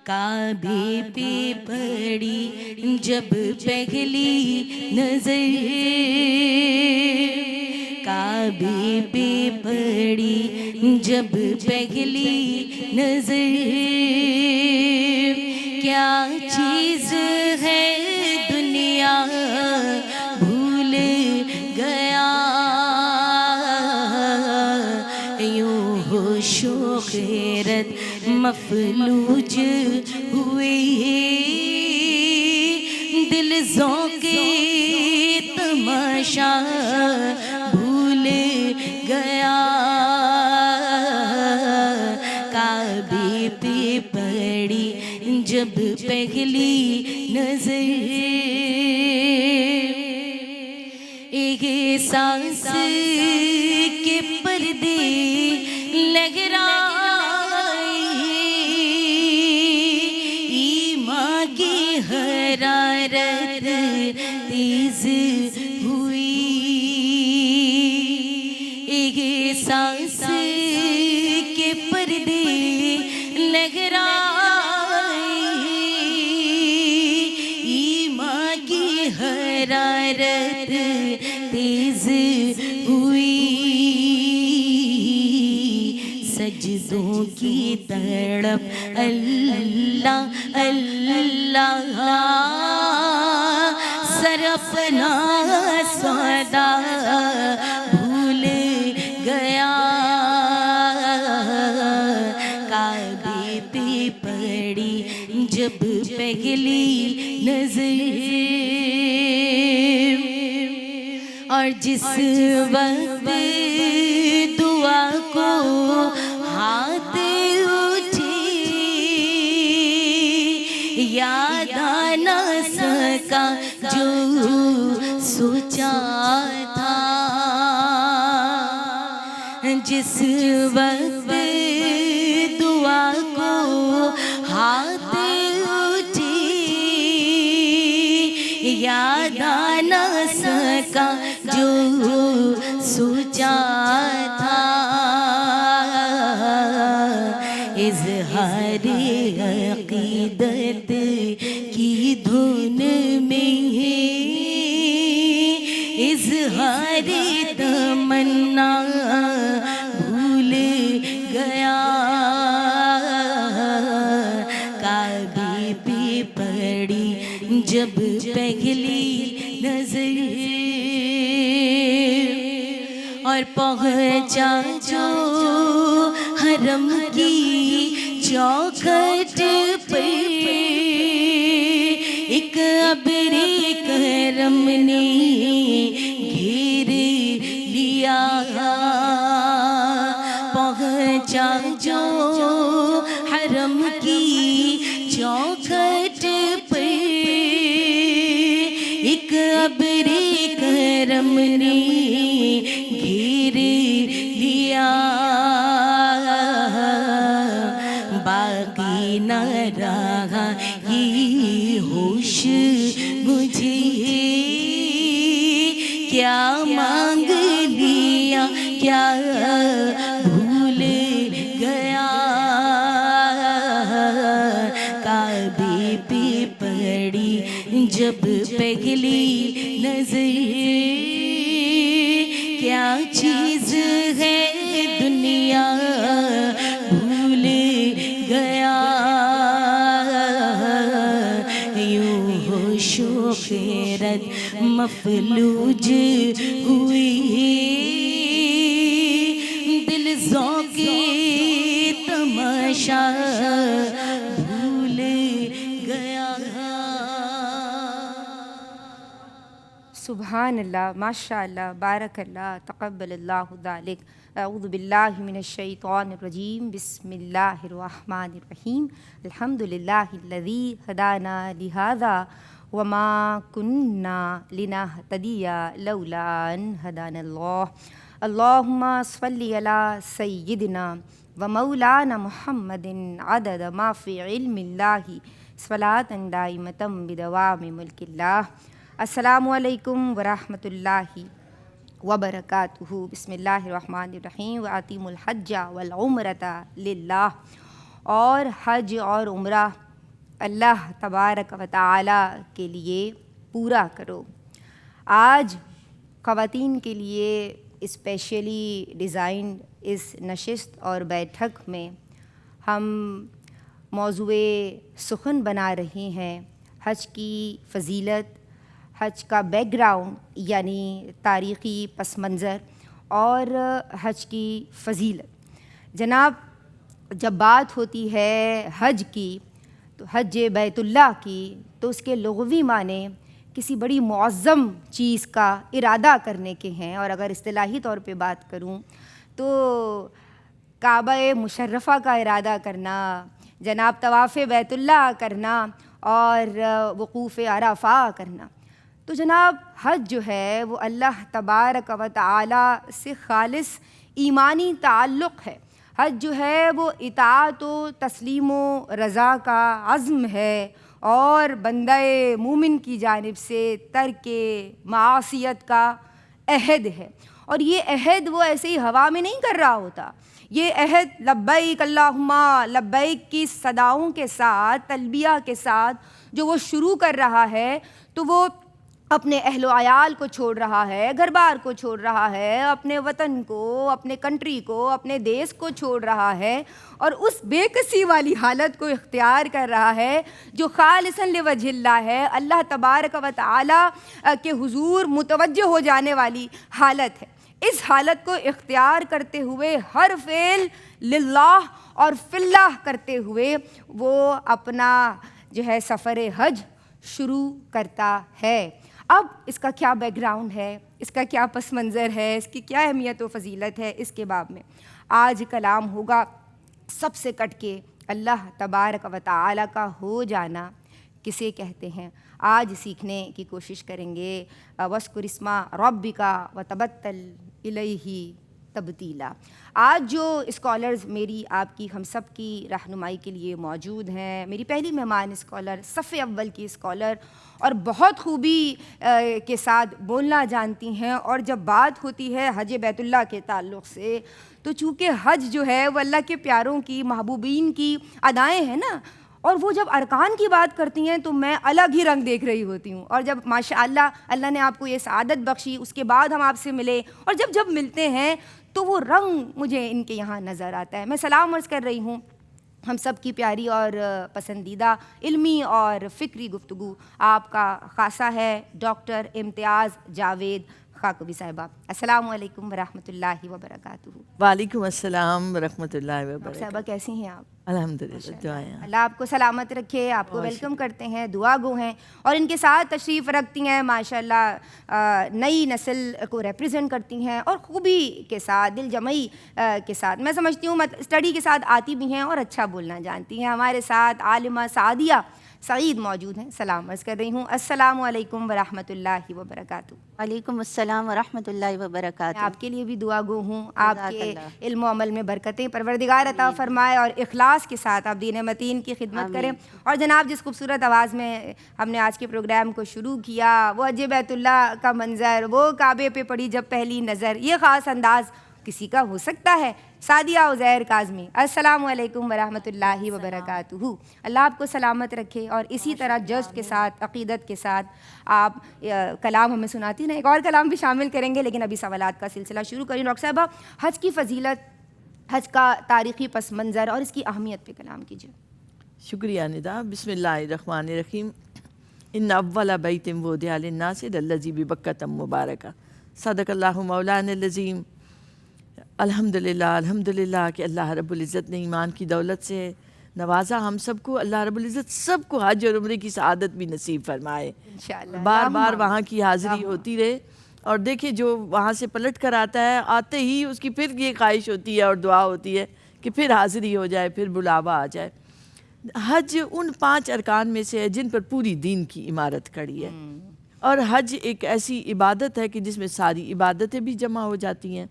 کعبے پہ پڑی جب پہلی نظر، کعبے پہ پڑی جب پہلی نظر، کیا چیز ہے دنیا بھول گیا، یوں ہوش و خیرت مفلوج ہوئے، دل ذوق تماشا بھول گیا، کعبے پہ پڑی جب پہلی نظر، احساس کے پردے لہرائے، ایمان کی حرارت تیز ہوئی، احساس کے پردے لہرائے، ایمان کی حرارت تیز ہوئی، سجدوں کی تڑپ اللہ اللہ، سر اپنا سودا بھول گیا، کعبے پہ پڑی جب پہلی نظر، اور جس وقت دعا کو ہاتھ اٹھی، یاد آ نہ سکا جو سوچا تھا، جس وقت دعا کو ہاتھ اٹھی، یاد آ نہ سکا جو سوچا تھا، اظہار عقیدت کی دھن میں، اظہار تمنا بھول گیا، کعبے پہ پڑی جب پہلی نظر، اور پہنچا جو حرم کی چوکھٹ پہ، ایک ابر کرم نے گھیر لیا، پہنچا جو حرم کی چوکھٹ پہ، ایک ابر کرم نے گھیر لیا، باقی نہ رہا یہ ہوش مجھے، کیا مانگ لیا کیا بھول گیا، کعبے پہ پڑی جب پہلی نظر، کیا چیز ہے دنیا بھول گیا، یوں ہوش و خیرت مفلوج ہوئی، دل ذوق تماشا بھول گیا۔ سبحان اللہ، ماشاء اللہ، بارک اللہ، تقبل اللہ ذالک۔ اعوذ باللہ من الشیطان الرجیم، بسم اللہ الرحمن الرحیم، الحمد للہ الذی ہدانا لہذا وما کننا لنہتدی لولا ان ہدانا اللہ، اللہم صلی علی سیدنا و مولانا محمد عدد ما فی علم اللہ صلاۃ دائمۃ بدوام ملک اللہ۔ السلام علیکم ورحمۃ اللہ وبرکاتہ۔ بسم اللہ الرحمن الرحیم، وَأَتِمُّ الْحَجَّ وَالْعُمْرَةَ لِلَّہ، اور حج اور عمرہ اللہ تبارک و تعالی کے لیے پورا کرو۔ آج خواتین کے لیے اسپیشلی ڈیزائنڈ اس نشست اور بیٹھک میں ہم موضوع سخن بنا رہے ہیں حج کی فضیلت، حج کا بیک گراؤنڈ یعنی تاریخی پس منظر اور حج کی فضیلت۔ جناب، جب بات ہوتی ہے حج کی تو حج بیت اللہ کی تو اس کے لغوی معنی کسی بڑی معظم چیز کا ارادہ کرنے کے ہیں، اور اگر اصطلاحی طور پہ بات کروں تو کعبہ مشرفہ کا ارادہ کرنا، جناب طواف بیت اللہ کرنا اور وقوف عرفہ کرنا۔ تو جناب حج جو ہے وہ اللہ تبارک و تعالی سے خالص ایمانی تعلق ہے۔ حج جو ہے وہ اطاعت و تسلیم و رضا کا عزم ہے اور بندہ مومن کی جانب سے ترک معاصیت کا عہد ہے۔ اور یہ عہد وہ ایسے ہی ہوا میں نہیں کر رہا ہوتا، یہ عہد لبیک اللہم لبیک کی صداؤں کے ساتھ، تلبیہ کے ساتھ جو وہ شروع کر رہا ہے تو وہ اپنے اہل و عیال کو چھوڑ رہا ہے، گھر بار کو چھوڑ رہا ہے، اپنے وطن کو، اپنے کنٹری کو، اپنے دیس کو چھوڑ رہا ہے، اور اس بے کسی والی حالت کو اختیار کر رہا ہے جو خالصاً لوجہ اللہ ہے، اللہ تبارک و تعالی کے حضور متوجہ ہو جانے والی حالت ہے۔ اس حالت کو اختیار کرتے ہوئے ہر فعل للہ اور فی اللہ کرتے ہوئے وہ اپنا جو ہے سفر حج شروع کرتا ہے۔ اب اس کا کیا بیک گراؤنڈ ہے، اس کا کیا پس منظر ہے، اس کی کیا اہمیت و فضیلت ہے، اس کے باب میں آج کلام ہوگا۔ سب سے کٹ کے اللہ تبارک و تعالی کا ہو جانا کسے کہتے ہیں، آج سیکھنے کی کوشش کریں گے۔ وَاذْكُرِ اسْمَ رَبِّكَ وَتَبَتَّلْ إِلَيْهِ تبتیلا۔ آج جو اسکالرز میری آپ کی ہم سب کی رہنمائی کے لیے موجود ہیں، میری پہلی مہمان اسکالر، صف اول کی اسکالر اور بہت خوبی کے ساتھ بولنا جانتی ہیں، اور جب بات ہوتی ہے حج بیت اللہ کے تعلق سے تو چونکہ حج جو ہے وہ اللہ کے پیاروں کی، محبوبین کی ادائیں ہیں نا، اور وہ جب ارکان کی بات کرتی ہیں تو میں الگ ہی رنگ دیکھ رہی ہوتی ہوں، اور جب ماشاءاللہ اللہ نے آپ کو یہ سعادت بخشی، اس کے بعد ہم آپ سے ملے اور جب ملتے ہیں تو وہ رنگ مجھے ان کے یہاں نظر آتا ہے۔ میں سلام عرض کر رہی ہوں ہم سب کی پیاری اور پسندیدہ علمی اور فکری گفتگو آپ کا خاصہ ہے ڈاکٹر امتیاز جاوید خاکوی صاحبہ۔ السلام علیکم ورحمۃ اللہ وبرکاتہ۔ وعلیکم السلام ورحمۃ اللہ وبرکاتہ۔ صاحبہ کیسی ہیں آپ؟ الحمدللہ، دعائیں۔ اللہ آپ کو سلامت رکھے، آپ کو ویلکم کرتے ہیں، دعا گو ہیں، اور ان کے ساتھ تشریف رکھتی ہیں ماشاءاللہ نئی نسل کو ریپرزینٹ کرتی ہیں اور خوبی کے ساتھ، دل جمعی کے ساتھ، میں سمجھتی ہوں اسٹڈی کے ساتھ آتی بھی ہیں اور اچھا بولنا جانتی ہیں۔ ہمارے ساتھ عالمہ سعدیہ سعید موجود ہیں، سلام عرض کر رہی ہوں۔ السلام علیکم ورحمۃ اللہ وبرکاتہ۔ وعلیکم السلام ورحمۃ اللہ وبرکاتہ۔ میں آپ کے لیے بھی دعا گو ہوں، آپ کے علم و عمل میں برکتیں پروردگار عطا فرمائے اور اخلاص کے ساتھ آپ دین متین کی خدمت کریں۔ اور جناب جس خوبصورت آواز میں ہم نے آج کے پروگرام کو شروع کیا، وہ حج بیت اللہ کا منظر، وہ کعبے پہ پڑی جب پہلی نظر، یہ خاص انداز کسی کا ہو سکتا ہے۔ سعدیہ عزیر کاظمی، السلام علیکم ورحمۃ اللہ وبرکاتہ۔ اللہ آپ کو سلامت رکھے، اور اسی طرح جذب کے ساتھ، عقیدت کے ساتھ آپ کلام ہمیں سناتی ہیں، ایک اور کلام بھی شامل کریں گے، لیکن ابھی سوالات کا سلسلہ شروع کریں۔ ڈاکٹر صاحبہ، حج کی فضیلت، حج کا تاریخی پس منظر اور اس کی اہمیت پہ کلام کیجیے۔ شکریہ ندا۔ بسم اللہ الرحمن الرحیم۔ ان اول بیت وضع للناس للذی ببکۃ مبارکہ، صدق اللہ مولانا العظیم۔ الحمدللہ کہ اللہ رب العزت نے ایمان کی دولت سے نوازا ہم سب کو۔ اللہ رب العزت سب کو حج اور عمرے کی سعادت بھی نصیب فرمائے، انشاءاللہ بار بار وہاں کی حاضری ہوتی رہے۔ اور دیکھیں جو وہاں سے پلٹ کر آتا ہے، آتے ہی اس کی پھر یہ خواہش ہوتی ہے اور دعا ہوتی ہے کہ پھر حاضری ہو جائے، پھر بلاوا آ جائے۔ حج ان 5 ارکان میں سے ہے جن پر پوری دین کی عمارت کھڑی ہے، اور حج ایک ایسی عبادت ہے کہ جس میں ساری عبادتیں بھی جمع ہو جاتی ہیں،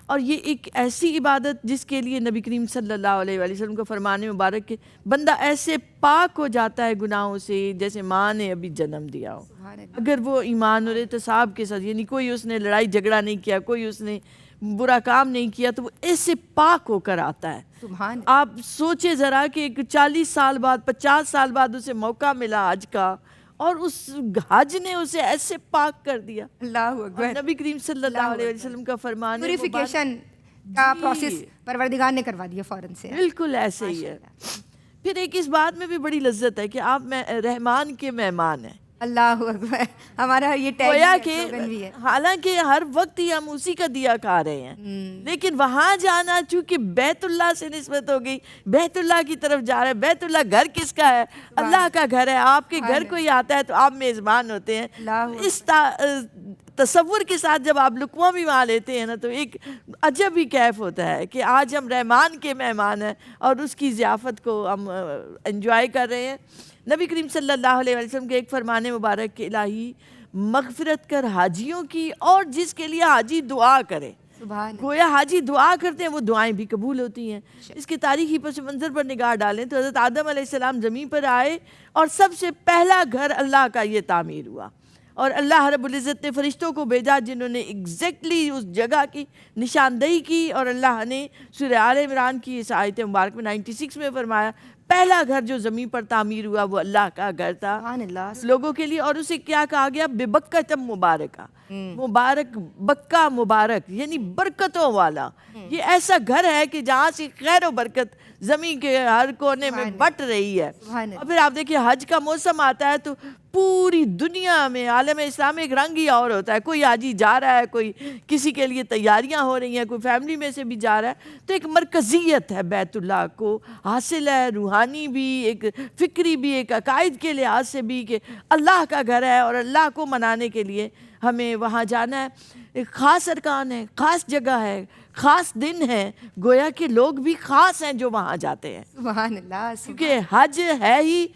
اور یہ ایک ایسی عبادت جس کے لیے نبی کریم صلی اللہ علیہ وآلہ وسلم کو فرمان مبارک کہ بندہ ایسے پاک ہو جاتا ہے گناہوں سے جیسے ماں نے ابھی جنم دیا ہو، اگر وہ ایمان اور احتساب کے ساتھ، یعنی کوئی اس نے لڑائی جھگڑا نہیں کیا، کوئی اس نے برا کام نہیں کیا تو وہ ایسے پاک ہو کر آتا ہے. سبحان آپ سوچے ذرا کہ 40 سال بعد 50 سال بعد اسے موقع ملا حج کا اور اس حج نے اسے ایسے پاک کر دیا. اللہ اکبر. نبی کریم صلی اللہ علیہ وسلم کا فرمان ہے پیوریفیکیشن کا پروسیس پروردگار نے کروا دیا فوراً سے. بالکل ایسے ہی ہے. پھر ایک اس بات میں بھی بڑی لذت ہے کہ آپ رحمان کے مہمان ہیں. اللہ اکبر. ہمارا یہ گویا کہ بھی ہے. حالانکہ ہر وقت ہی ہم اسی کا دیا کھا رہے ہیں لیکن وہاں جانا چونکہ بیت اللہ سے نسبت ہو گئی, بیت اللہ کی طرف جا رہے ہیں. بیت اللہ گھر کس کا ہے؟ اللہ کا گھر ہے. آپ کے گھر کوئی آتا ہے تو آپ میزبان ہوتے ہیں. اس تصور کے ساتھ جب آپ لقمہ بھی وہاں لیتے ہیں نا تو ایک عجب ہی کیف ہوتا ہے کہ آج ہم رحمان کے مہمان ہیں اور اس کی ضیافت کو ہم انجوائے کر رہے ہیں. نبی کریم صلی اللہ علیہ وسلم کے ایک فرمان مبارک کہ الہی مغفرت کر حاجیوں کی اور جس کے لیے حاجی دعا کرے. گویا حاجی دعا کرتے ہیں وہ دعائیں بھی قبول ہوتی ہیں. اس کے تاریخی پس منظر پر نگاہ ڈالیں تو حضرت آدم علیہ السلام زمین پر آئے اور سب سے پہلا گھر اللہ کا یہ تعمیر ہوا اور اللہ رب العزت نے فرشتوں کو بھیجا جنہوں نے ایگزیکٹلی اس جگہ کی نشاندہی کی اور اللہ نے سورہ آل عمران کی اس آیت مبارک میں 96 میں فرمایا پہلا گھر جو زمین پر تعمیر ہوا وہ اللہ کا گھر تھا لوگوں کے لیے. اور اسے کیا کہا گیا؟ بے بکتم مبارکہ. مبارک بکہ مبارک یعنی برکتوں والا. یہ ایسا گھر ہے کہ جہاں سے خیر و برکت زمین کے ہر کونے میں بٹ رہی ہے. اور پھر آپ دیکھیں حج کا موسم آتا ہے تو پوری دنیا میں عالم اسلام ایک رنگ ہی اور ہوتا ہے. کوئی حاجی جا رہا ہے, کوئی کسی کے لیے تیاریاں ہو رہی ہیں, کوئی فیملی میں سے بھی جا رہا ہے. تو ایک مرکزیت ہے بیت اللہ کو حاصل ہے, روحانی بھی, ایک فکری بھی, ایک عقائد کے لحاظ سے بھی کہ اللہ کا گھر ہے اور اللہ کو منانے کے لیے ہمیں وہاں جانا ہے. ایک خاص ارکان ہے, خاص جگہ ہے, خاص دن ہے. گویا کہ لوگ بھی خاص ہیں جو وہاں جاتے ہیں. سبحان اللہ. کیونکہ حج ہے ہی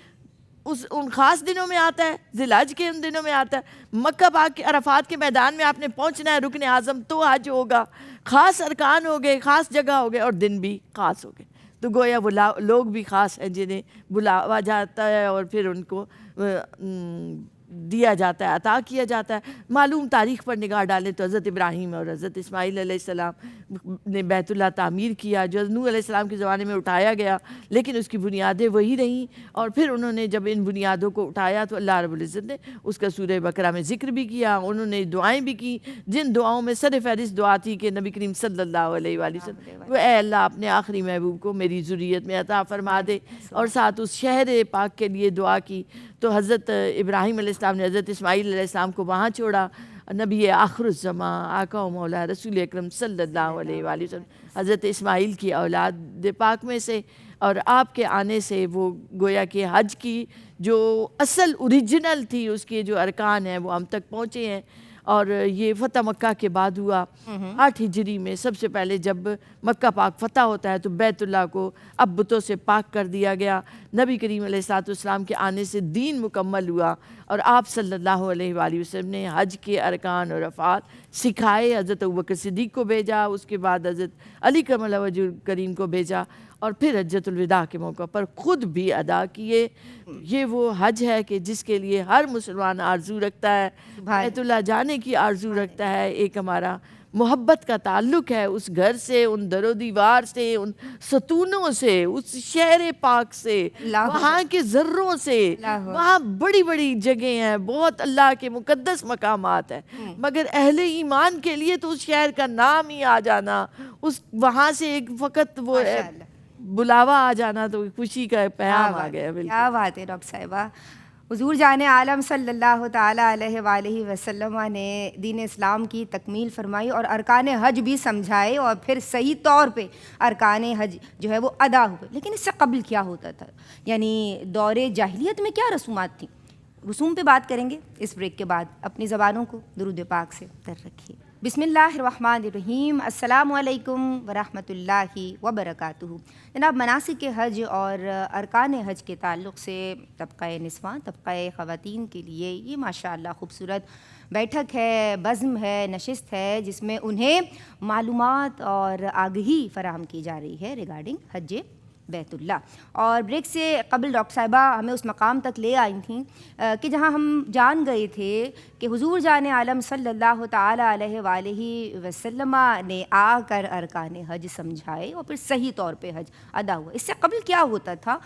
ان خاص دنوں میں آتا ہے, ذی الحج کے ان دنوں میں آتا ہے. مکہ پاک کے عرفات کے میدان میں آپ نے پہنچنا ہے رکن اعظم تو حج ہوگا. خاص ارکان ہو گئے, خاص جگہ ہو گئے اور دن بھی خاص ہو گئے. تو گویا وہ لوگ بھی خاص ہیں جنہیں بلاوا جاتا ہے اور پھر ان کو دیا جاتا ہے, عطا کیا جاتا ہے. معلوم تاریخ پر نگاہ ڈالیں تو حضرت ابراہیم اور حضرت اسماعیل علیہ السلام نے بیت اللہ تعمیر کیا جو نوح علیہ السلام کے زمانے میں اٹھایا گیا لیکن اس کی بنیادیں وہی رہیں. اور پھر انہوں نے جب ان بنیادوں کو اٹھایا تو اللہ رب العزت نے اس کا سورہ بقرہ میں ذکر بھی کیا. انہوں نے دعائیں بھی کی جن دعاؤں میں سر فہرست دعا تھی کہ نبی کریم صلی اللہ علیہ وآلہ وسلم اے اللہ اپنے آخری محبوب کو میری ذریت میں عطا فرما دے, اور ساتھ اس شہر پاک کے لیے دعا کی. تو حضرت ابراہیم علیہ السلام نے حضرت اسماعیل علیہ السلام کو وہاں چھوڑا. نبی آخر الزمان آقا و مولا رسول اکرم صلی اللہ علیہ وآلہ وسلم حضرت اسماعیل کی اولاد پاک میں سے, اور آپ کے آنے سے وہ گویا کہ حج کی جو اصل اوریجنل تھی اس کے جو ارکان ہیں وہ ہم تک پہنچے ہیں. اور یہ فتح مکہ کے بعد ہوا 8 ہجری میں. سب سے پہلے جب مکہ پاک فتح ہوتا ہے تو بیت اللہ کو اب بتوں سے پاک کر دیا گیا. نبی کریم علیہ السلام کے آنے سے دین مکمل ہوا اور آپ صلی اللہ علیہ وآلہ وسلم نے حج کے ارکان اور افعال سکھائے. حضرت ابوبکر صدیق کو بھیجا, اس کے بعد حضرت علی کرم اللہ وجہ کریم کو بھیجا, اور پھر حجۃ الوداع کے موقع پر خود بھی ادا کیے. یہ وہ حج ہے کہ جس کے لیے ہر مسلمان آرزو رکھتا ہے, بیت اللہ جانے کی آرزو رکھتا ہے. ایک ہمارا محبت کا تعلق ہے اس گھر سے, ان در و دیوار سے, ان ستونوں سے, اس شہر پاک سے, وہاں کے ذروں سے. وہاں بڑی بڑی جگہیں ہیں, بہت اللہ کے مقدس مقامات ہیں, مگر اہل ایمان کے لیے تو اس شہر کا نام ہی آ جانا, اس وہاں سے ایک وقت وہ بلاوا آ جانا تو خوشی کا پیغام آ گیا. کیا بات ہے ڈاکٹر صاحبہ. حضور جان عالم صلی اللہ تعالیٰ علیہ وآلہ وسلم نے دین اسلام کی تکمیل فرمائی اور ارکان حج بھی سمجھائے, اور پھر صحیح طور پہ ارکان حج جو ہے وہ ادا ہوئے. لیکن اس سے قبل کیا ہوتا تھا, یعنی دور جاہلیت میں کیا رسومات تھیں؟ رسوم پہ بات کریں گے اس بریک کے بعد. اپنی زبانوں کو درود پاک سے تر رکھیے. بسم اللہ الرحمن الرحیم. السلام علیکم ورحمۃ اللہ وبرکاتہ. جناب, مناسک حج اور ارکان حج کے تعلق سے طبقہ نسواں, طبقہ خواتین کے لیے یہ ماشاءاللہ خوبصورت بیٹھک ہے, بزم ہے, نشست ہے, جس میں انہیں معلومات اور آگہی فراہم کی جا رہی ہے ریگارڈنگ حج بیت اللہ. اور بریک سے قبل ڈاکٹر صاحبہ ہمیں اس مقام تک لے آئی تھیں کہ جہاں ہم جان گئے تھے کہ حضور جان عالم صلی اللہ تعالیٰ علیہ وآلہ وسلم نے آ کر ارکان حج سمجھائے اور پھر صحیح طور پہ حج ادا ہوا. اس سے قبل کیا ہوتا تھا؟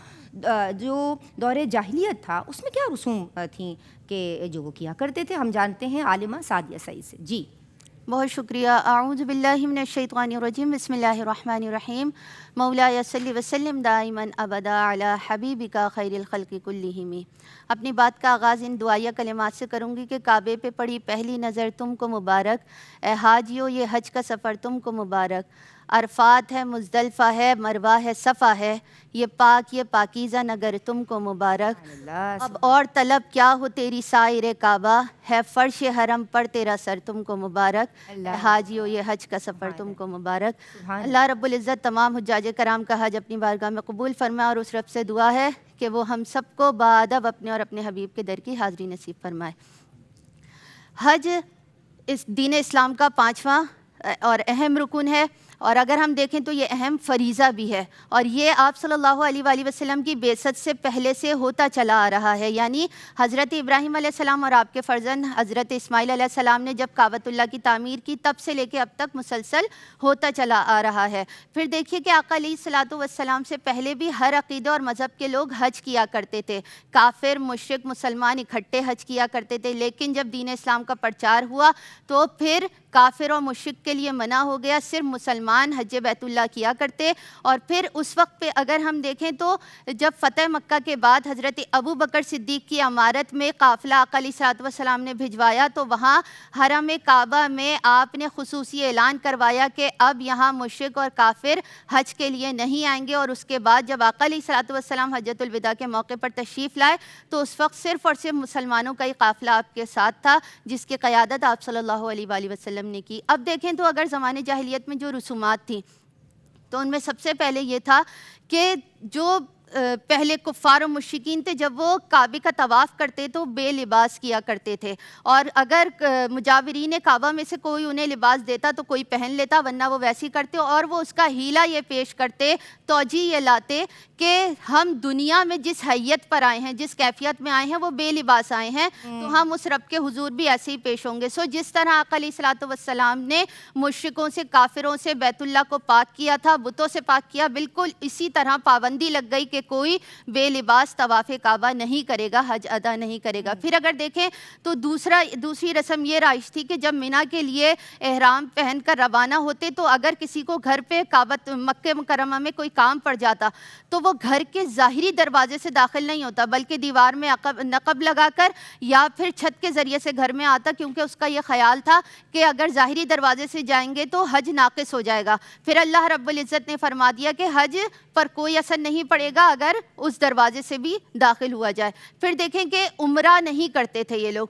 جو دور جاہلیت تھا اس میں کیا رسوم تھیں کہ جو وہ کیا کرتے تھے؟ ہم جانتے ہیں عالمہ سعدیہ سعید سے. جی بہت شکریہ. اعوذ باللہ من الشیطان الرجیم. بسم اللہ الرحمن الرحیم. مولایا صلی وسلم دائما ابدا علی حبیبک خیر الخلق کلہم. اپنی بات کا آغاز ان دعائیہ کلمات سے کروں گی کہ کعبے پہ پڑی پہلی نظر تم کو مبارک. اے حاجیو یہ حج کا سفر تم کو مبارک. عرفات ہے، مزدلفہ ہے، مروہ ہے، صفا ہے، یہ پاک یہ پاکیزہ نگر تم کو مبارک. اب اور طلب کیا ہو تیری سائر کعبہ، ہے فرش حرم پر تیرا سر تم کو مبارک. حاجیو یہ حج کا سفر تم کو مبارک. اللہ رب العزت تمام حجاج کرام کا حج اپنی بارگاہ میں قبول فرمائے، اور اس رب سے دعا ہے کہ وہ ہم سب کو باادب اپنے اور اپنے حبیب کے در کی حاضری نصیب فرمائے. حج اس دین اسلام کا 5واں اور اہم رکن ہے، اور اگر ہم دیکھیں تو یہ اہم فریضہ بھی ہے، اور یہ آپ صلی اللہ علیہ وآلہ وسلم کی بعثت سے پہلے سے ہوتا چلا آ رہا ہے. یعنی حضرت ابراہیم علیہ السلام اور آپ کے فرزند حضرت اسماعیل علیہ السلام نے جب کعبۃ اللہ کی تعمیر کی تب سے لے کے اب تک مسلسل ہوتا چلا آ رہا ہے. پھر دیکھیے کہ آقا علیہ الصلوۃ والسلام سے پہلے بھی ہر عقیدہ اور مذہب کے لوگ حج کیا کرتے تھے. کافر، مشرک، مسلمان اکٹھے حج کیا کرتے تھے، لیکن جب دین اسلام کا پرچار ہوا تو پھر کافر اور مشرک کے لیے منع ہو گیا، صرف مسلمان حج بیت اللہ کیا کرتے. اور پھر اس وقت پہ اگر ہم دیکھیں تو جب فتح مکہ کے بعد حضرت ابو بکر صدیق کی امارت میں قافلہ آقا علیہ الصلوۃ والسلام نے بھجوایا تو وہاں حرم کعبہ میں آپ نے خصوصی اعلان کروایا کہ اب یہاں مشرک اور کافر حج کے لیے نہیں آئیں گے. اور اس کے بعد جب آقا علیہ الصلوۃ والسلام حجۃ الوداع کے موقع پر تشریف لائے تو اس وقت صرف اور صرف مسلمانوں کا ہی قافلہ آپ کے ساتھ تھا، جس کی قیادت آپ صلی اللہ علیہ وآلہ وسلم نے کی. اب دیکھیں تو اگر زمانے جاہلیت میں جو رسومات تھیں تو ان میں سب سے پہلے یہ تھا کہ جو پہلے کفار و مشرکین تھے جب وہ کعبے کا طواف کرتے تو بے لباس کیا کرتے تھے، اور اگر مجاورین کعبہ میں سے کوئی انہیں لباس دیتا تو کوئی پہن لیتا، ورنہ وہ ویسے ہی کرتے. اور وہ اس کا حیلہ یہ پیش کرتے، توجہ یہ لاتے کہ ہم دنیا میں جس حیت پر آئے ہیں، جس کیفیت میں آئے ہیں، وہ بے لباس آئے ہیں، تو ہم اس رب کے حضور بھی ایسے ہی پیش ہوں گے. سو جس طرح آقا علیہ الصلوۃ والسلام نے مشرکوں سے، کافروں سے بیت اللہ کو پاک کیا تھا، بتوں سے پاک کیا، بالکل اسی طرح پابندی لگ گئی کہ کوئی بے لباس طواف کعبہ نہیں کرے گا، حج ادا نہیں کرے گا. پھر اگر دیکھیں تو دوسری رسم یہ رائج تھی کہ جب منی کے لیے احرام پہن کر روانہ ہوتے تو اگر کسی کو گھر پہ مکہ مکرمہ میں کوئی کام پڑ جاتا تو وہ گھر کے ظاہری دروازے سے داخل نہیں ہوتا، بلکہ دیوار میں نقب لگا کر یا پھر چھت کے ذریعے سے گھر میں آتا، کیونکہ اس کا یہ خیال تھا کہ اگر ظاہری دروازے سے جائیں گے تو حج ناقص ہو جائے گا. پھر اللہ رب العزت نے فرما دیا کہ حج پر کوئی اثر نہیں پڑے گا اگر اس دروازے سے بھی داخل ہوا جائے. پھر دیکھیں کہ عمرہ نہیں کرتے تھے، یہ لوگ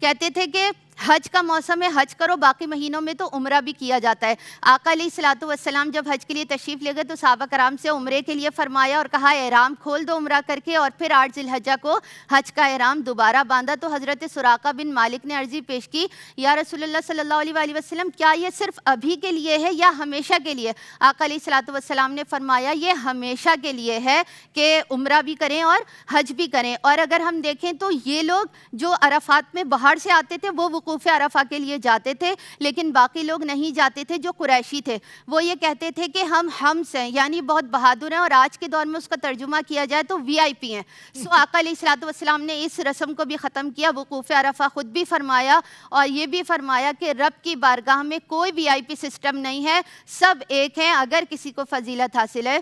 کہتے تھے کہ حج کا موسم ہے حج کرو، باقی مہینوں میں تو عمرہ بھی کیا جاتا ہے. آقا علیہ الصلوۃ والسلام جب حج کے لیے تشریف لے گئے تو صحابہ کرام سے عمرے کے لیے فرمایا اور کہا احرام کھول دو عمرہ کر کے، اور پھر 8 ذی الحجہ کو حج کا احرام دوبارہ باندھا. تو حضرت سراقہ بن مالک نے عرضی پیش کی، یا رسول اللہ صلی اللہ علیہ وآلہ وسلم کیا یہ صرف ابھی کے لیے ہے یا ہمیشہ کے لیے؟ آقا علیہ الصلوۃ والسلام نے فرمایا یہ ہمیشہ کے لیے ہے کہ عمرہ بھی کریں اور حج بھی کریں. اور اگر ہم دیکھیں تو یہ لوگ جو عرفات میں باہر سے آتے تھے وہ وقوف عرفہ کے لیے جاتے تھے، لیکن باقی لوگ نہیں جاتے تھے. جو قریشی تھے وہ یہ کہتے تھے کہ ہم حمص ہیں، یعنی بہت بہادر ہیں، اور آج کے دور میں اس کا ترجمہ کیا جائے تو VIP ہیں. سو آقا علیہ الصلوۃ والسلام نے اس رسم کو بھی ختم کیا، وقوف عرفہ خود بھی فرمایا، اور یہ بھی فرمایا کہ رب کی بارگاہ میں کوئی VIP سسٹم نہیں ہے، سب ایک ہیں. اگر کسی کو فضیلت حاصل ہے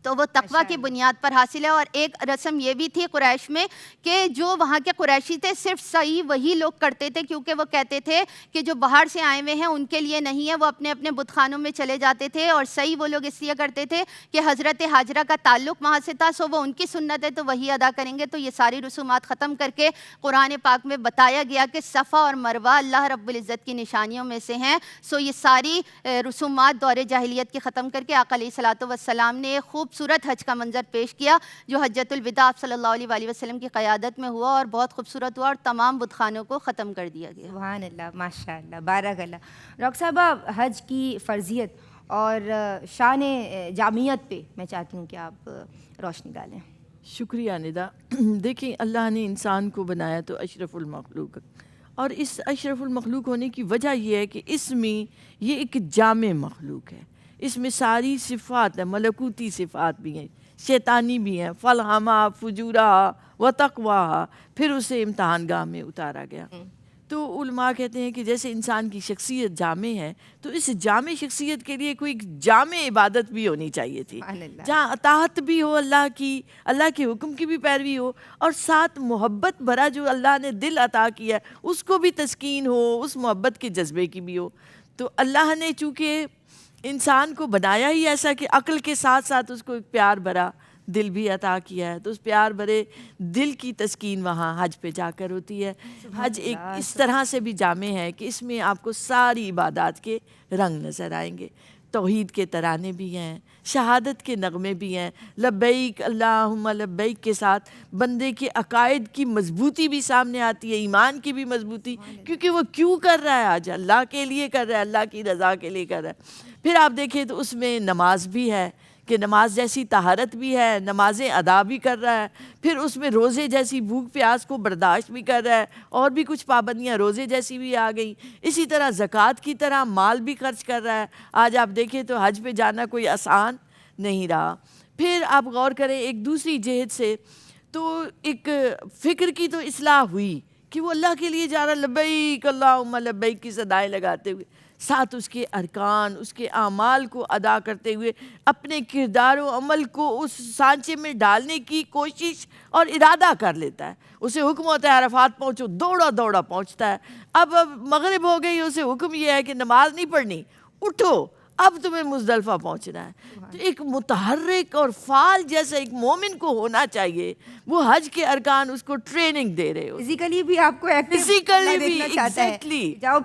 تو وہ تقویٰ کی بنیاد پر حاصل ہے. اور ایک رسم یہ بھی تھی قریش میں کہ جو وہاں کے قریشی تھے صرف صحیح وہی لوگ کرتے تھے، کیونکہ وہ کہتے تھے کہ جو باہر سے آئے ہوئے ہیں ان کے لیے نہیں ہے، وہ اپنے اپنے بت خانوں میں چلے جاتے تھے. اور صحیح وہ لوگ اس لیے کرتے تھے کہ حضرت ہاجرہ کا تعلق وہاں سے تھا، سو وہ ان کی سنت ہے تو وہی ادا کریں گے. تو یہ ساری رسومات ختم کر کے قرآن پاک میں بتایا گیا کہ صفا اور مروہ اللہ رب العزت کی نشانیوں میں سے ہیں. سو یہ ساری رسومات دور جاہلیت کی ختم کر کے آقا علیہ الصلوۃ والسلام نے خوبصورت حج کا منظر پیش کیا جو حجۃ الوداع صلی اللہ علیہ وآلہ وسلم کی قیادت میں ہوا، اور بہت خوبصورت ہوا، اور تمام بت خانوں کو ختم کر دیا گیا. سبحان اللہ، ماشاء اللہ، بارک اللہ. ڈاکٹر صاحبہ، حج کی فرضیت اور شان جامعیت پہ میں چاہتی ہوں کہ آپ روشنی ڈالیں. شکریہ ندا. دیکھیں اللہ نے انسان کو بنایا تو اشرف المخلوق، اور اس اشرف المخلوق ہونے کی وجہ یہ ہے کہ اس میں یہ ایک جامع مخلوق ہے. اس میں ساری صفات ہیں، ملکوتی صفات بھی ہیں، شیطانی بھی ہیں، فلہمہ فجورہ و تقواہ. پھر اسے امتحان گاہ میں اتارا گیا. تو علماء کہتے ہیں کہ جیسے انسان کی شخصیت جامع ہے تو اس جامع شخصیت کے لیے کوئی جامع عبادت بھی ہونی چاہیے تھی، جہاں اطاعت بھی ہو اللہ کی، اللہ کے حکم کی بھی پیروی ہو، اور ساتھ محبت بھرا جو اللہ نے دل عطا کیا ہے اس کو بھی تسکین ہو، اس محبت کے جذبے کی بھی ہو. تو اللہ نے چونکہ انسان کو بنایا ہی ایسا کہ عقل کے ساتھ ساتھ اس کو ایک پیار بھرا دل بھی عطا کیا ہے، تو اس پیار بھرے دل کی تسکین وہاں حج پہ جا کر ہوتی ہے. حج ایک اس طرح سے بھی جامع ہے کہ اس میں آپ کو ساری عبادات کے رنگ نظر آئیں گے. توحید کے ترانے بھی ہیں، شہادت کے نغمے بھی ہیں، لبیک اللہم لبیک کے ساتھ بندے کے عقائد کی مضبوطی بھی سامنے آتی ہے، ایمان کی بھی مضبوطی، کیونکہ وہ کیوں کر رہا ہے آج، اللہ کے لیے کر رہا ہے، اللہ کی رضا کے لیے کر رہا ہے. پھر آپ دیکھیں تو اس میں نماز بھی ہے کہ نماز جیسی طہارت بھی ہے، نمازیں ادا بھی کر رہا ہے. پھر اس میں روزے جیسی بھوک پیاس کو برداشت بھی کر رہا ہے، اور بھی کچھ پابندیاں روزے جیسی بھی آ گئیں. اسی طرح زکوٰۃ کی طرح مال بھی خرچ کر رہا ہے. آج آپ دیکھیں تو حج پہ جانا کوئی آسان نہیں رہا. پھر آپ غور کریں ایک دوسری جہت سے تو ایک فکر کی تو اصلاح ہوئی کہ وہ اللہ کے لیے جا رہا، لبیک اللہم لبیک کی صدائیں لگاتے ہوئے، ساتھ اس کے ارکان، اس کے اعمال کو ادا کرتے ہوئے اپنے کردار و عمل کو اس سانچے میں ڈالنے کی کوشش اور ارادہ کر لیتا ہے. اسے حکم ہوتا ہے عرفات پہنچو، دوڑا دوڑا پہنچتا ہے. اب مغرب ہو گئی، اسے حکم یہ ہے کہ نماز نہیں پڑھنی، اٹھو اب تمہیں مزدلفہ پہنچنا ہے. تو ایک متحرک اور فعال جیسا ایک مومن کو ہونا چاہیے. وہ حج کے ارکان اس کو ٹریننگ دے رہے ہو، فزیکلی بھی آپ کو فزیکلی بھی چاہتا ہے. ایگزیکٹلی. جاؤ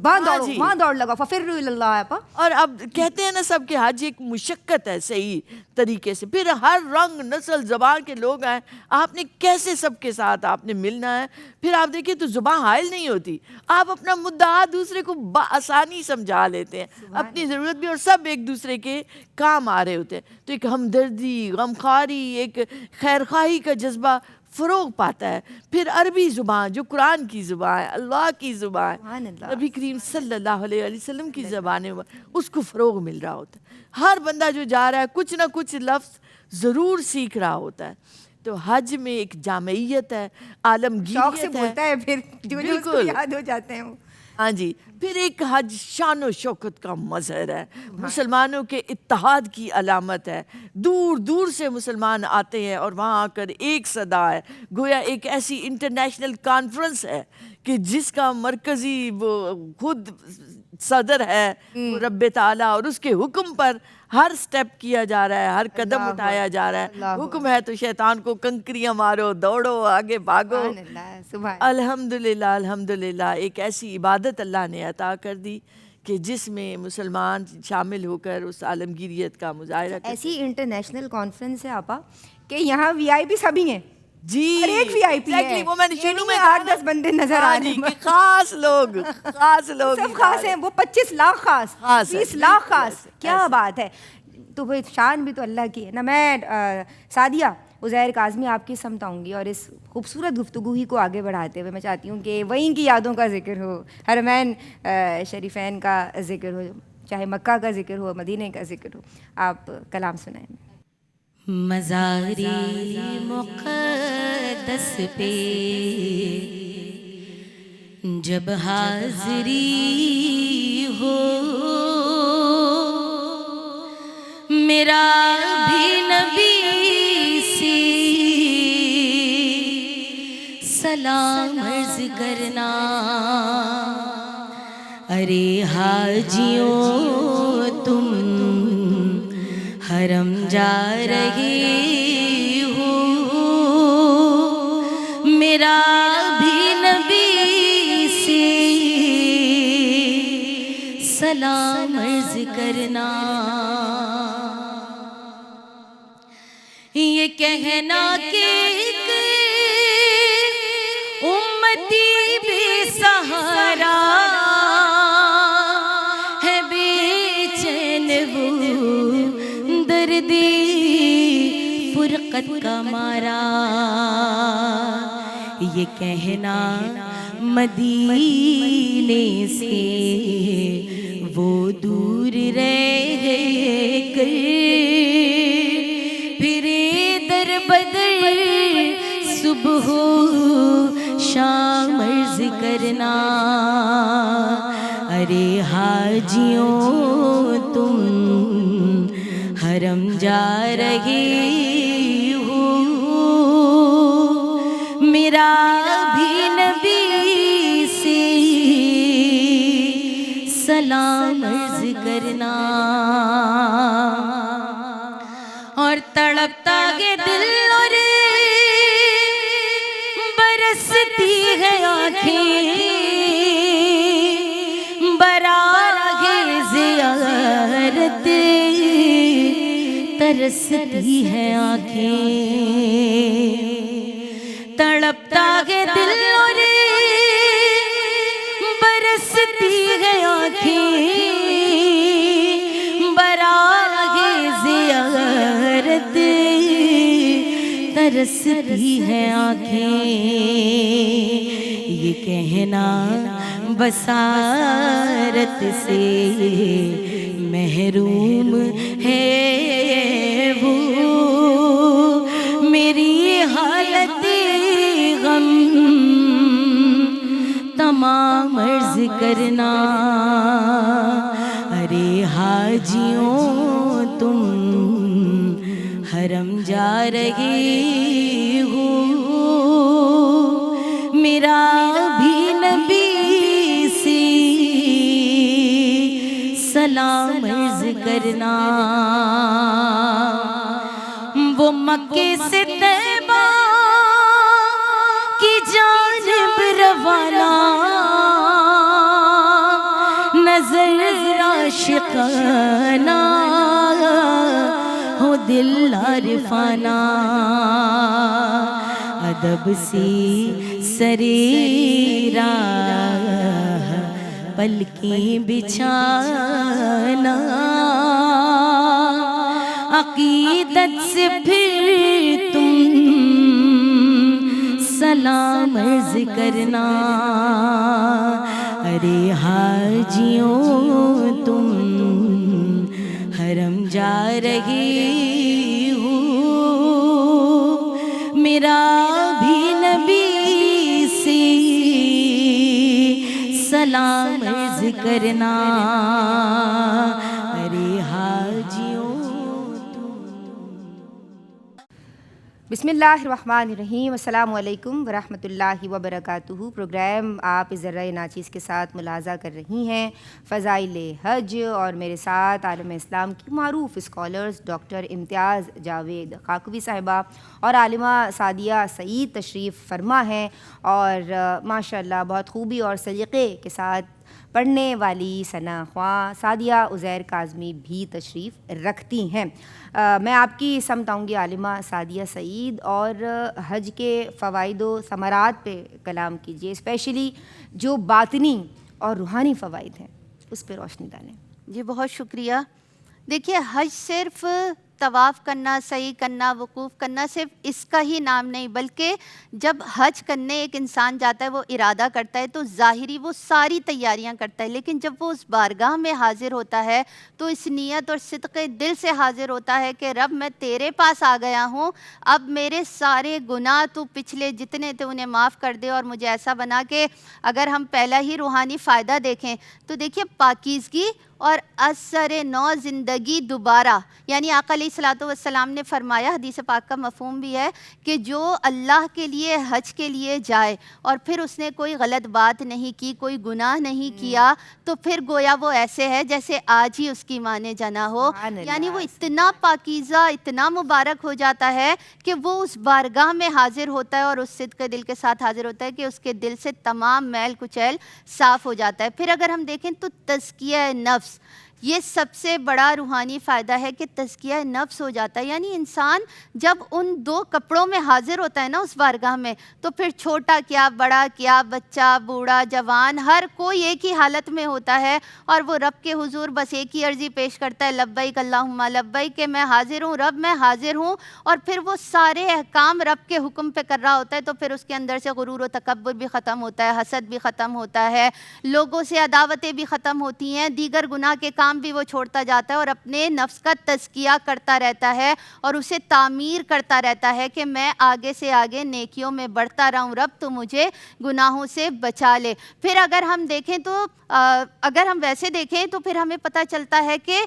وہاں دوڑ لگا، ففروا الی اللہ. اور اب کہتے ہیں نا سب کہ حج ایک مشقت ہے صحیح طریقے سے. پھر ہر رنگ نسل زبان کے لوگ ہیں، آپ نے کیسے سب کے ساتھ آپ نے ملنا ہے. پھر آپ دیکھیں تو زبان حائل نہیں ہوتی، آپ اپنا مدعا دوسرے کو بآسانی سمجھا لیتے ہیں، اپنی ضرورت بھی، اور سب ایک دوسرے کے کام آ رہے ہوتے ہیں. تو ایک ہمدردی، غمخواری، ایک خیرخواہی کا جذبہ فروغ پاتا ہے. پھر عربی زبان جو قرآن کی زبان ہے، اللہ کی زبان ہے، نبی کریم صلی اللہ علیہ وسلم کی زبان ہے، اس کو فروغ مل رہا ہوتا ہے. ہر بندہ جو جا رہا ہے کچھ نہ کچھ لفظ ضرور سیکھ رہا ہوتا ہے. تو حج میں ایک جامعیت ہے، عالمگیریت ہے، بولتا ہے پھر جو اس کو یاد ہو جاتے ہیں. ہاں جی. پھر ایک حج شان و شوکت کا مظہر ہے، مسلمانوں کے اتحاد کی علامت ہے. دور دور سے مسلمان آتے ہیں اور وہاں آ کر ایک صدا ہے، گویا ایک ایسی انٹرنیشنل کانفرنس ہے کہ جس کا مرکزی وہ خود صدر ہے رب تعالیٰ، اور اس کے حکم پر ہر سٹیپ کیا جا رہا ہے، ہر قدم اٹھایا جا رہا ہے. حکم ہے تو شیطان کو کنکریاں مارو، دوڑو، آگے بھاگو. الحمدللہ الحمدللہ ایک ایسی عبادت اللہ نے عطا کر دی کہ جس میں مسلمان شامل ہو کر اس عالمگیریت کا مظاہرہ کرتے. ایسی انٹرنیشنل کانفرنس ہے آپا کہ یہاں وی آئی پی سبھی ہیں جی، ہر ایک وی آئی پی ہے. وہ میں نے شروع میں 8-10 بندے نظر آ رہے ہیں، خاص لوگ سب خاص ہیں. وہ 25 لاکھ خاص، 20 لاکھ خاص، کیا بات ہے. تو وہ شان بھی تو اللہ کی ہے نا. میں سعدیہ عزیر کاظمی آپ کی سمت آؤں گی، اور اس خوبصورت گفتگو ہی کو آگے بڑھاتے ہوئے میں چاہتی ہوں کہ وہیں کی یادوں کا ذکر ہو، حرمین شریفین کا ذکر ہو، چاہے مکہ کا ذکر ہو، مدینہ کا ذکر ہو. آپ کلام سنائیں. مزاری مقدس پہ جب حاضری ہو، میرا بھی نبی سے سلام عرض کرنا. ارے حاجیوں تم حرم جا رہے ہو، میرا بھی نبی سے سلام عرض کرنا. یہ کہنا کہ ایک امتی بے سہارا ہے، بے چین فرقت کا مارا، یہ کہنا مدینے سے وہ دور رہ کر، پھرے در بدر صبح و شام عرض کرنا، ارے حاجیوں تم حرم جا رہے ہو، میرا بھی نبی سے سلام عرض کرنا، اور تڑپتا ہے دل اور برستی ہے آنکھیں، براہ زیارت ترستی ہے آنکھیں، تڑپتا ہے دل اور برستی ہے آنکھیں، براہ زیارت ترستی ہے آنکھیں، یہ کہنا بصارت سے محروم ہے وہ، میری حالت غم تمام عرض کرنا، ارے حاجیوں تم حرم جا رہے ہو، میرا بھی نبی سے سلام عرض کرنا، وہ مکے سے طیبہ کی جانب روانہ، نظر عاشقانہ ہو دل عارفانہ، ادب سی سری راہ پلکیں بچھانا، عقیدت سے پھر تم سلام عرض کرنا، ارے حاجیوں تم حرم جا رہے ہو، میرا بھی نبی سے سلام عرض کرنا، ارے حاجیوں بسم اللہ الرحمن الرحیم، السلام علیکم ورحمۃ اللہ وبرکاتہ۔ پروگرام آپ ذرائع ناچیز کے ساتھ ملاحظہ کر رہی ہیں فضائل حج، اور میرے ساتھ عالم اسلام کی معروف اسکالرز ڈاکٹر امتیاز جاوید خاکوی صاحبہ اور عالمہ سعدیہ سعید تشریف فرما ہیں، اور ماشاءاللہ بہت خوبی اور سلیقے کے ساتھ پڑھنے والی ثنا خواں سعدیہ عزیر کاظمی بھی تشریف رکھتی ہیں۔ میں آپ کی سمت آؤں گی عالمہ سعدیہ سعید، اور حج کے فوائد و ثمرات پہ کلام کیجیے، اسپیشلی جو باطنی اور روحانی فوائد ہیں اس پہ روشنی ڈالیں۔ جی بہت شکریہ۔ دیکھیے، حج صرف طواف کرنا، سعی کرنا، وقوف کرنا صرف اس کا ہی نام نہیں، بلکہ جب حج کرنے ایک انسان جاتا ہے، وہ ارادہ کرتا ہے تو ظاہری وہ ساری تیاریاں کرتا ہے، لیکن جب وہ اس بارگاہ میں حاضر ہوتا ہے تو اس نیت اور صدق دل سے حاضر ہوتا ہے کہ رب میں تیرے پاس آ گیا ہوں، اب میرے سارے گناہ تو پچھلے جتنے تھے انہیں معاف کر دے، اور مجھے ایسا بنا کہ اگر ہم پہلا ہی روحانی فائدہ دیکھیں تو دیکھیے پاکیزگی اور اثر نو زندگی دوبارہ، یعنی آقا علیہ الصلوۃ والسلام نے فرمایا، حدیث پاک کا مفہوم بھی ہے کہ جو اللہ کے لیے حج کے لیے جائے اور پھر اس نے کوئی غلط بات نہیں کی، کوئی گناہ نہیں کیا، تو پھر گویا وہ ایسے ہے جیسے آج ہی اس کی ماں نے جنا ہو، یعنی وہ اتنا پاکیزہ، اتنا مبارک ہو جاتا ہے کہ وہ اس بارگاہ میں حاضر ہوتا ہے اور اس صدق دل کے ساتھ حاضر ہوتا ہے کہ اس کے دل سے تمام میل کچیل صاف ہو جاتا ہے۔ پھر اگر ہم دیکھیں تو تزکیہ نفس، یہ سب سے بڑا روحانی فائدہ ہے کہ تزکیہ نفس ہو جاتا ہے. یعنی انسان جب ان دو کپڑوں میں حاضر ہوتا ہے نا اس بارگاہ میں, تو پھر چھوٹا کیا, بڑا کیا, بچہ, بوڑھا, جوان, ہر کوئی ایک ہی حالت میں ہوتا ہے, اور وہ رب کے حضور بس ایک ہی عرضی پیش کرتا ہے, لبیک اللہم لبیک, کہ میں حاضر ہوں رب, میں حاضر ہوں. اور پھر وہ سارے احکام رب کے حکم پہ کر رہا ہوتا ہے. تو پھر اس کے اندر سے غرور و تکبر بھی ختم ہوتا ہے, حسد بھی ختم ہوتا ہے, لوگوں سے عداوتیں بھی ختم ہوتی ہیں, دیگر گناہ کے کام بھی وہ چھوڑتا جاتا ہے, اور اپنے نفس کا تزکیہ کرتا رہتا ہے, اور اسے تعمیر کرتا رہتا ہے کہ میں آگے سے آگے نیکیوں میں بڑھتا رہوں, رب تو مجھے گناہوں سے بچا لے. پھر اگر ہم دیکھیں تو اگر ہم ویسے دیکھیں تو پھر ہمیں پتہ چلتا ہے کہ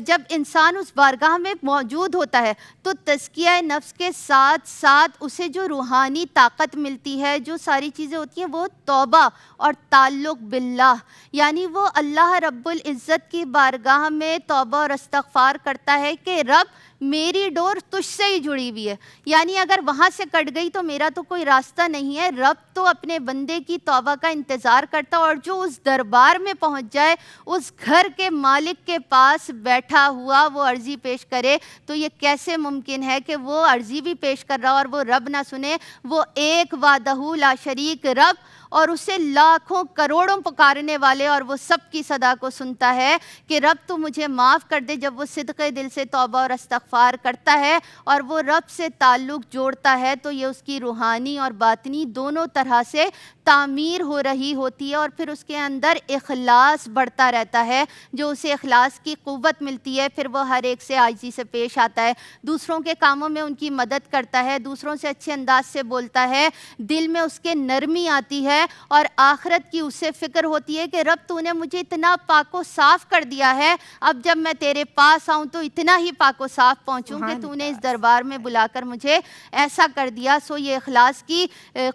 جب انسان اس بارگاہ میں موجود ہوتا ہے تو تزکیہ نفس کے ساتھ ساتھ اسے جو روحانی طاقت ملتی ہے, جو ساری چیزیں ہوتی ہیں, وہ توبہ اور تعلق باللہ, یعنی وہ اللہ رب العزت کی بارگاہ میں توبہ اور استغفار کرتا ہے کہ رب میری ڈور تجھ سے ہی جڑی ہوئی ہے. یعنی اگر وہاں سے کٹ گئی تو میرا تو کوئی راستہ نہیں ہے. رب تو اپنے بندے کی توبہ کا انتظار کرتا, اور جو اس دربار میں پہنچ جائے, اس گھر کے مالک کے پاس بیٹھا ہوا وہ عرضی پیش کرے, تو یہ کیسے ممکن ہے کہ وہ عرضی بھی پیش کر رہا اور وہ رب نہ سنے؟ وہ ایک وحدہ لا شریک رب, اور اسے لاکھوں کروڑوں پکارنے والے اور وہ سب کی صدا کو سنتا ہے کہ رب تو مجھے معاف کر دے. جب وہ صدقے دل سے توبہ اور استغفار کرتا ہے اور وہ رب سے تعلق جوڑتا ہے, تو یہ اس کی روحانی اور باطنی دونوں طرح سے تعمیر ہو رہی ہوتی ہے, اور پھر اس کے اندر اخلاص بڑھتا رہتا ہے, جو اسے اخلاص کی قوت ملتی ہے. پھر وہ ہر ایک سے عاجزی سے پیش آتا ہے, دوسروں کے کاموں میں ان کی مدد کرتا ہے, دوسروں سے اچھے انداز سے بولتا ہے, دل میں اس کے نرمی آتی ہے, اور آخرت کی اسے فکر ہوتی ہے کہ رب تو نے مجھے اتنا پاک و صاف کر دیا ہے, اب جب میں تیرے پاس آؤں تو اتنا ہی پاک و صاف پہنچوں کہ تو نے اس دربار میں بلا کر مجھے ایسا کر دیا. سو یہ اخلاص کی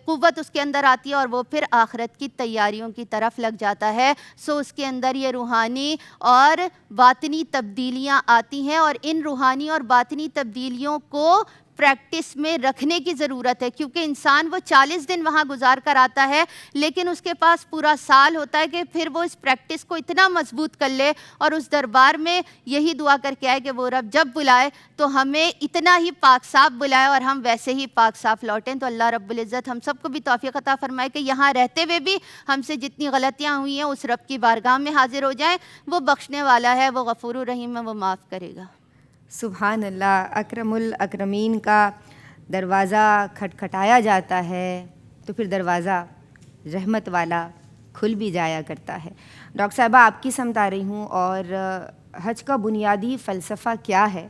قوت اس کے اندر آتی ہے, اور وہ پھر آخرت کی تیاریوں کی طرف لگ جاتا ہے. سو اس کے اندر یہ روحانی اور باطنی تبدیلیاں آتی ہیں, اور ان روحانی اور باطنی تبدیلیوں کو پریکٹس میں رکھنے کی ضرورت ہے, کیونکہ انسان وہ 40 دن وہاں گزار کر آتا ہے, لیکن اس کے پاس پورا سال ہوتا ہے کہ پھر وہ اس پریکٹس کو اتنا مضبوط کر لے, اور اس دربار میں یہی دعا کر کے آئے کہ وہ رب جب بلائے تو ہمیں اتنا ہی پاک صاف بلائے اور ہم ویسے ہی پاک صاف لوٹیں. تو اللہ رب العزت ہم سب کو بھی توفیق عطا فرمائے کہ یہاں رہتے ہوئے بھی ہم سے جتنی غلطیاں ہوئی ہیں اس رب کی بارگاہ میں حاضر ہو جائیں. وہ بخشنے والا ہے, وہ غفور الرحیم ہے, وہ معاف کرے گا. سبحان اللہ. اکرم الاکرمین کا دروازہ کھٹکھٹایا جاتا ہے تو پھر دروازہ رحمت والا کھل بھی جایا کرتا ہے. ڈاکٹر صاحبہ آپ کی سمت آ رہی ہوں, اور حج کا بنیادی فلسفہ کیا ہے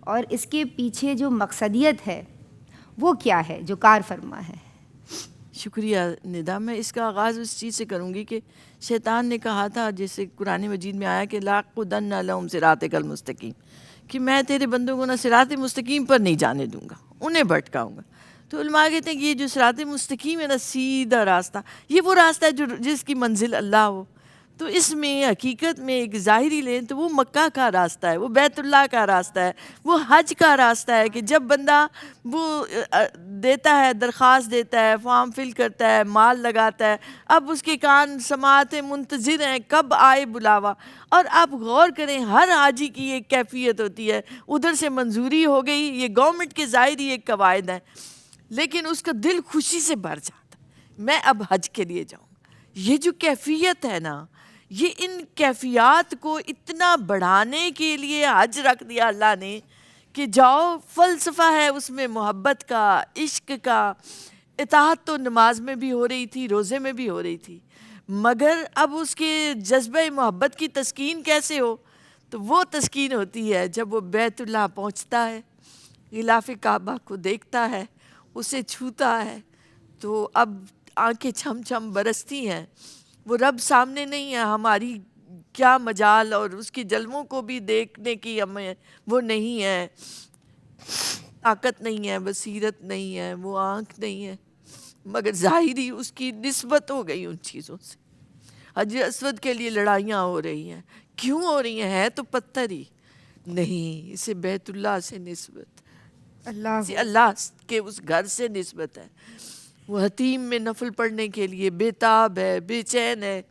اور اس کے پیچھے جو مقصدیت ہے وہ کیا ہے جو کار فرما ہے؟ شکریہ ندا. میں اس کا آغاز اس چیز سے کروں گی کہ شیطان نے کہا تھا, جیسے قرآن مجید میں آیا کہ لاقعدن لہم صراطک المستقیم, کہ میں تیرے بندوں کو نہ صراط مستقیم پر نہیں جانے دوں گا, انہیں بھٹکاؤں گا. تو علماء کہتے ہیں کہ یہ جو صراط مستقیم ہے نا, سیدھا راستہ, یہ وہ راستہ ہے جو جس کی منزل اللہ ہو. تو اس میں حقیقت میں ایک ظاہری لیں تو وہ مکہ کا راستہ ہے, وہ بیت اللہ کا راستہ ہے, وہ حج کا راستہ ہے, کہ جب بندہ وہ دیتا ہے, درخواست دیتا ہے, فارم فل کرتا ہے, مال لگاتا ہے, اب اس کے کان سماعتیں منتظر ہیں کب آئے بلاوا. اور آپ غور کریں, ہر حاجی کی ایک کیفیت ہوتی ہے, ادھر سے منظوری ہو گئی, یہ گورنمنٹ کے ظاہری ایک قواعد ہیں, لیکن اس کا دل خوشی سے بھر جاتا ہے میں اب حج کے لیے جاؤں. یہ جو کیفیت ہے نا, یہ ان کیفیات کو اتنا بڑھانے کے لیے حج رکھ دیا اللہ نے کہ جاؤ, فلسفہ ہے اس میں محبت کا, عشق کا. اطاعت تو نماز میں بھی ہو رہی تھی, روزے میں بھی ہو رہی تھی, مگر اب اس کے جذبہ محبت کی تسکین کیسے ہو؟ تو وہ تسکین ہوتی ہے جب وہ بیت اللہ پہنچتا ہے, غلاف کعبہ کو دیکھتا ہے, اسے چھوتا ہے, تو اب آنکھیں چھم چھم برستی ہیں. وہ رب سامنے نہیں ہے, ہماری کیا مجال, اور اس کی جلووں کو بھی دیکھنے کی ہمیں وہ نہیں ہے, طاقت نہیں ہے, بصیرت نہیں ہے, وہ آنکھ نہیں ہے, مگر ظاہری اس کی نسبت ہو گئی ان چیزوں سے. حجر اسود کے لیے لڑائیاں ہو رہی ہیں, کیوں ہو رہی ہیں؟ تو پتھر ہی نہیں, اسے بیت اللہ سے نسبت, اللہ کے اس گھر سے نسبت ہے. وہ حتیم میں نفل پڑھنے کے لیے بے تاب ہے, بے چین ہے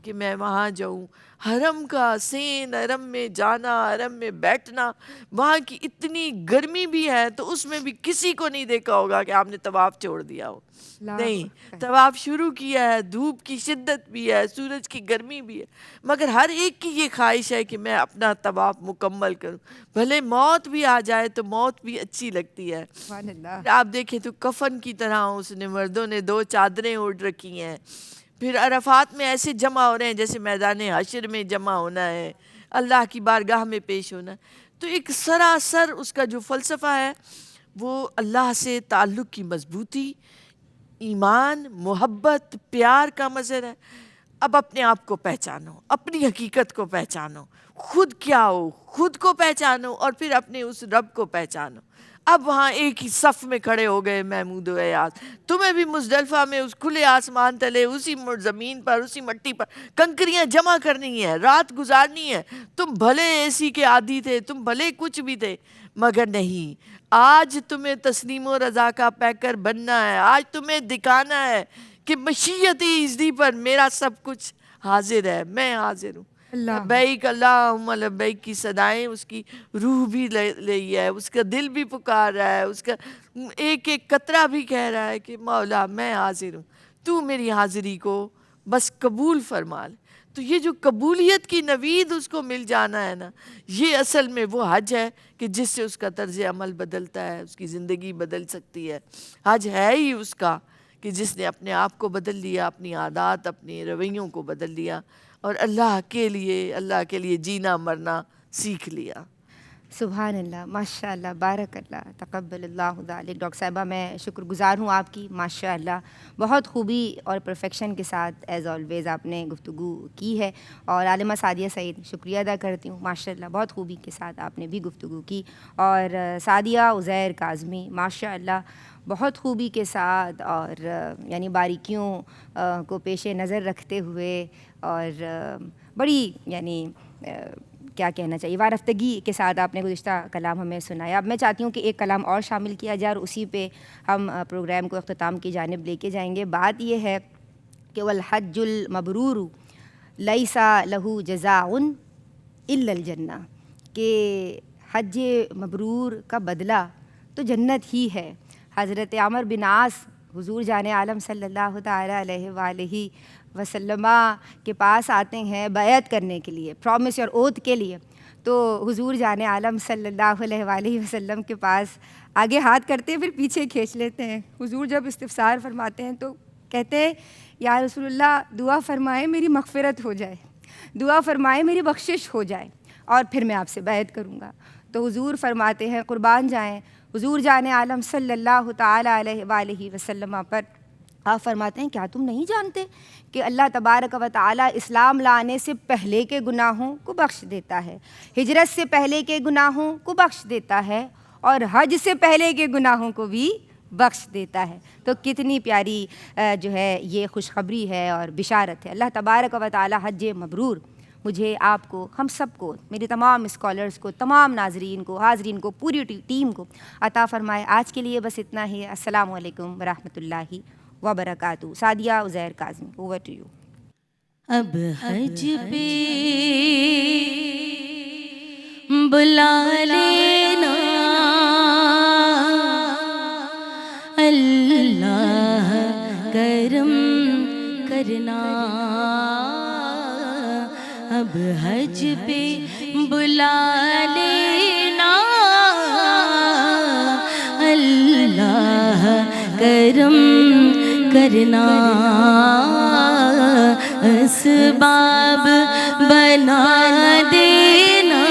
کہ میں وہاں جاؤں. حرم کا سین، حرم میں جانا، حرم میں بیٹھنا، وہاں کی اتنی گرمی بھی ہے تو اس میں بھی کسی کو نہیں دیکھا ہوگا کہ آپ نے طواف چھوڑ دیا ہو. نہیں، طواف شروع کیا ہے. دھوپ کی شدت بھی ہے، سورج کی گرمی بھی ہے، مگر ہر ایک کی یہ خواہش ہے کہ میں اپنا طواف مکمل کروں. بھلے موت بھی آ جائے تو موت بھی اچھی لگتی ہے. سبحان اللہ. پھر آپ دیکھیں تو کفن کی طرح اس نے مردوں نے 2 چادریں اوڑھ رکھی ہیں. پھر عرفات میں ایسے جمع ہو رہے ہیں جیسے میدان حشر میں جمع ہونا ہے، اللہ کی بارگاہ میں پیش ہونا ہے. تو ایک سراسر اس کا جو فلسفہ ہے وہ اللہ سے تعلق کی مضبوطی، ایمان، محبت، پیار کا مظہر ہے. اب اپنے آپ کو پہچانو، اپنی حقیقت کو پہچانو، خود کیا ہو خود کو پہچانو، اور پھر اپنے اس رب کو پہچانو. اب وہاں ایک ہی صف میں کھڑے ہو گئے محمود و ایاز. تمہیں بھی مزدلفہ میں اس کھلے آسمان تلے، اسی زمین پر، اسی مٹی پر کنکریاں جمع کرنی ہے، رات گزارنی ہے. تم بھلے اے سی کے عادی تھے، تم بھلے کچھ بھی تھے، مگر نہیں، آج تمہیں تسلیم و رضا کا پیکر بننا ہے. آج تمہیں دکھانا ہے کہ مشیت ایزدی پر میرا سب کچھ حاضر ہے، میں حاضر ہوں. لبیک اللہم لبیک کی صدائیں اس کی روح بھی لئی ہے، اس کا دل بھی پکار رہا ہے، اس کا ایک ایک قطرہ بھی کہہ رہا ہے کہ مولا میں حاضر ہوں، تو میری حاضری کو بس قبول فرما لے. تو یہ جو قبولیت کی نوید اس کو مل جانا ہے نا، یہ اصل میں وہ حج ہے کہ جس سے اس کا طرز عمل بدلتا ہے، اس کی زندگی بدل سکتی ہے. حج ہے ہی اس کا کہ جس نے اپنے آپ کو بدل لیا، اپنی عادات، اپنے رویوں کو بدل لیا، اور اللہ کے لیے جینا مرنا سیکھ لیا. سبحان اللہ، ماشاء اللہ، بارک اللہ، تقبل اللہ ذالک. ڈاکٹر صاحبہ میں شکر گزار ہوں آپ کی. ماشاء اللہ بہت خوبی اور پرفیکشن کے ساتھ ایز آلویز آپ نے گفتگو کی ہے، اور عالمہ سعدیہ سعید شکریہ ادا کرتی ہوں. ماشاء اللہ بہت خوبی کے ساتھ آپ نے بھی گفتگو کی. اور سعدیہ عزیر کاظمی ماشاء اللہ بہت خوبی کے ساتھ، اور یعنی باریکیوں کو پیش نظر رکھتے ہوئے، اور بڑی یعنی کیا کہنا چاہیے، وارفتگی کے ساتھ آپ نے گزشتہ کلام ہمیں سنایا. اب میں چاہتی ہوں کہ ایک کلام اور شامل کیا جائے، اور اسی پہ ہم پروگرام کو اختتام کی جانب لے کے جائیں گے. بات یہ ہے کہ والحج المبرور لیس لہ جزاء الا الجنہ، کہ حج مبرور کا بدلہ تو جنت ہی ہے. حضرت عمر بن عاص حضور جان عالم صلی اللہ تعالیٰ علیہ وآلہ وسلم کے پاس آتے ہیں بیعت کرنے کے لیے، پرومس اور اوتھ کے لیے. تو حضور جان عالم صلی اللہ علیہ وآلہ وسلم کے پاس آگے ہاتھ کرتے ہیں، پھر پیچھے کھینچ لیتے ہیں. حضور جب استفسار فرماتے ہیں تو کہتے ہیں یا رسول اللہ دعا فرمائیں میری مغفرت ہو جائے، دعا فرمائیں میری بخشش ہو جائے، اور پھر میں آپ سے بیعت کروں گا. تو حضور فرماتے ہیں قربان جائیں حضور جان عالم صلی اللہ تعالیٰ علیہ وآلہ وسلم پر. آپ فرماتے ہیں کیا تم نہیں جانتے کہ اللہ تبارک و تعالیٰ اسلام لانے سے پہلے کے گناہوں کو بخش دیتا ہے، ہجرت سے پہلے کے گناہوں کو بخش دیتا ہے، اور حج سے پہلے کے گناہوں کو بھی بخش دیتا ہے. تو کتنی پیاری جو ہے یہ خوشخبری ہے اور بشارت ہے. اللہ تبارک و تعالیٰ حج مبرور مجھے، آپ کو، ہم سب کو، میرے تمام اسکالرز کو، تمام ناظرین کو، حاضرین کو، پوری ٹیم کو عطا فرمائے. آج کے لیے بس اتنا ہی. السلام علیکم ورحمۃ اللہ وبرکاتہ. Sadia Uzair Kazmi, over to you. اب حج پہ بلا لینا اللہ کرم کرنا. اب حج پہ بلا لینا اللہ کرم کرنا. اسباب بنا دینا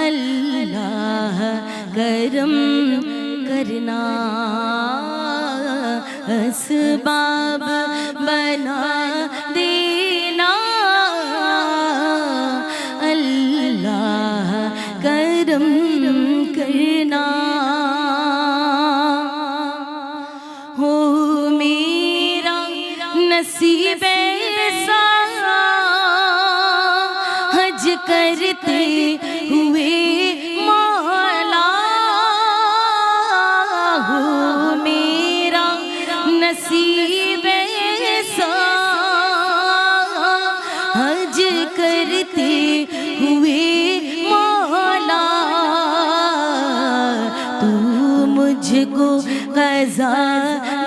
اللہ کرم کرنا. اسباب بنا دینا اللہ کرم کرنا. ہو میرا نصیب ایسا حج کرتے ہوئے مولا، ہو میرا نصیب ایسا کو قضا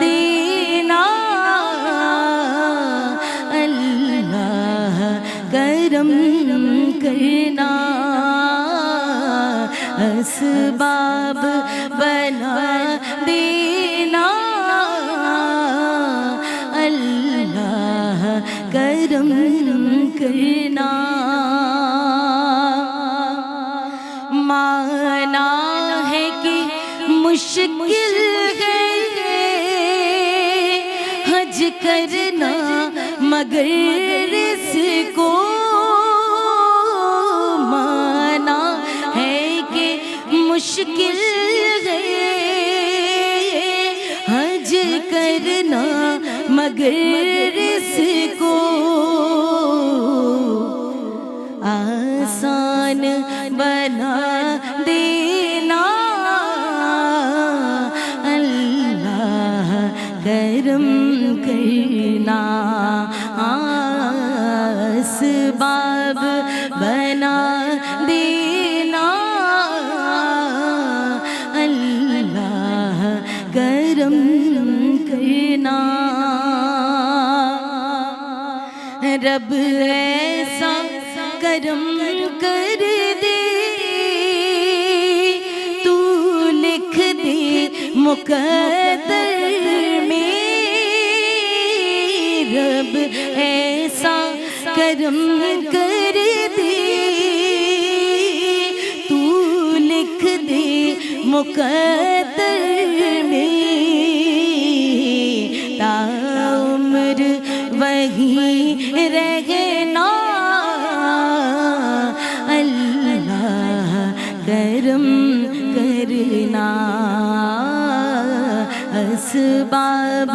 دینا اللہ کرم کرنا اسباب بنا دینا اللہ کرم کرنا مانا ہے کہ مشکل ہے حج کرنا مگر اس کو مانا ہے کہ مشکل ہے حج کرنا مگر اس کو آسان بنا دینا اللہ کرم کرنا اسباب بنا دینا اللہ کرم کرنا رب ایسا کرم کر دے تو لکھ دے مقدر میں رب ایسا کرم کر دے تو لکھ دے مقدر میں تا عمر وہی رہنا اللہ کرم کرنا اسباب